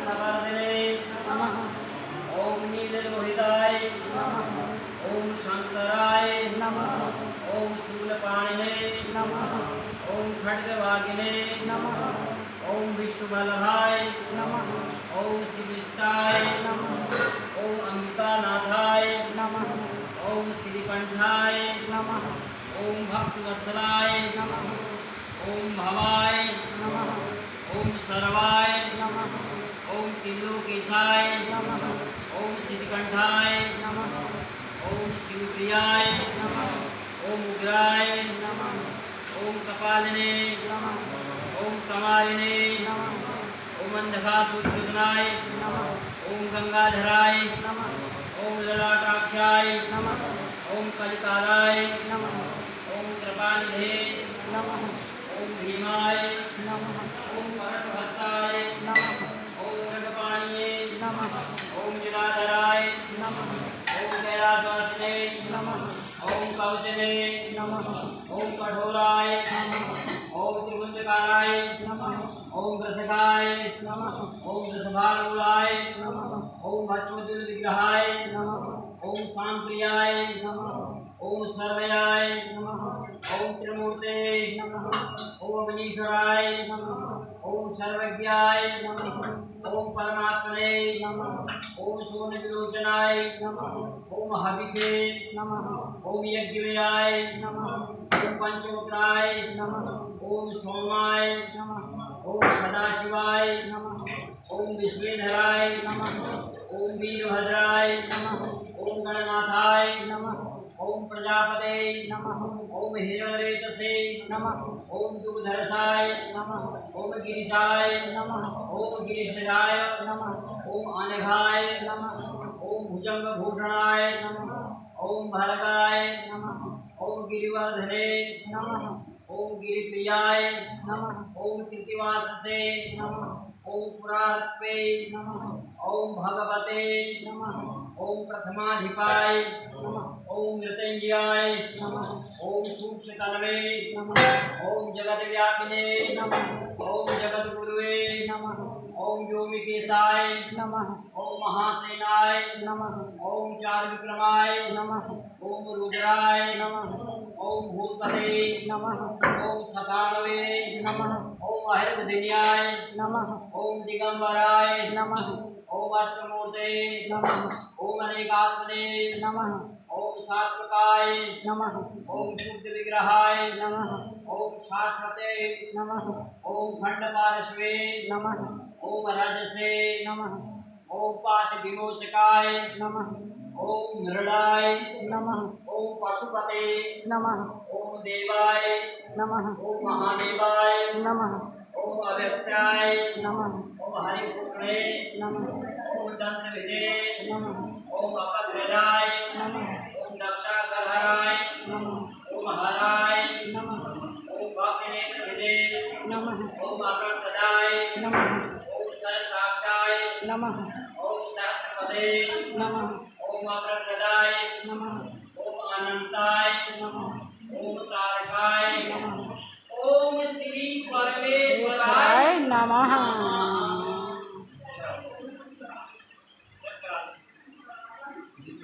कृष्णवर्धिने नमः ओम नीललोहिताय नमः ओम शंकराय नमः ओम शूलपाणिने नमः ओम खड्गवागिने नमः ओम विष्णुवल्लभाय नमः ओम शिविष्टाय नमः ओम अंबिकानाथाय नमः ओम श्रीकंठाय नमः ओम भक्तवत्सलाय नमः ओम भवाय नमः ओम सर्वाय नमः ओम त्रिलोकेशाय नमः ओम श्रीकंठाय नमः ओम शिवप्रियाय नमः ओम उग्राय नमः ओम कपालिने नमः ओम कमालिने नमः ओम अंधकासुरनाय नमः ओम गंगाधराय नमः ओम ललाटाक्षाय नमः ओम कलिकालाय नमः ओम कृपानिधे नमः ओम भीमाय नमः ओम परशुहस्ताय नमः ओम मृगपाणिये नमः ओम जलाधराय नमः ओम कैलासवासिने नमः ओम कवचने नमः ओम कठोराय नमः ओम त्रिभुजकाराय नमः ओम वृषकाय नमः ओम वृषभारूढ़ाय नमः ओम भस्मजुल विग्रहाय नमः ओम शांप्रियाय नमः ओम सर्वयाय नमः ओम त्रिमूर्ते नमः ओम अग्नीश्वराय नमः ओम सर्वज्ञाय नमः ओम परमात्मने नमः ओम सोन विलोचनाय नमः ओम हविके नमः ओम यज्ञव्याय नमः ओम पंचमुद्राय नमः ओम सोमाय नमः ओम सदाशिवाय नमः ओम विश्वेधराय नमः ओम वीरभद्राय नमः ओम गणनाथाय नमः ओम प्रजापते नमः ओम हिरण्यरेतसे नमः ओम दुर्धर्षाय नमः ओम गिरिशाय नमः ओम गिरिशराय नमः ओम अनघाय नमः ओम भुजंगभूषणाय नमः ओम भरगाय नमः ओम गिरिवर्धने नमः ओम गिरिप्रियाय नमः ओम कृतिवाससे नमः ओम पुरात्वे नमः ओम भगवते नमः ओम प्रथमाधिपाय नमः ओम मृत्युंजयाय नमः ओम सूक्ष्मतनवे नमः ओम जगत व्यापिने नमः ओम जगत गुरुवे नमः ओम व्योमिकेशाय नमः ओम महासेनाय नमः ओम चार विक्रमाय नमः ओम रुद्राय नमः ओम भूतपते नमः ओम सदानवे नमः ओम अहिर्वदिन्याय नमः ओम दिगंबराय नमः ओम अष्टमूर्ते नमः ओम अनेकात्मने नमः ओम सात्विकाय नमः ओम शुद्ध विग्रहाय नमः ओम शाश्वते नमः ओम खंडपार्श्वे नमः ओम रजसे नमः ओम पाश विमोचकाय नमः ओम मृडाय नमः ओम पशुपते नमः ओम देवाय नमः ओम महादेवाय नमः ओम अव्यक्ताय नमः ओम हरिपुष्णे नमः ओम दंतविदे नमः ओम अपध्वजाय नमः ओम दक्षाकरहराय नमः ओम हराय नमः ओम भक्तिनेत्रविदे नमः ओम अग्रतदाय नमः ओम सहस्राक्षाय नमः ओम सहस्रपदे नमः ओम अग्रतदाय नमः ओम अनंताय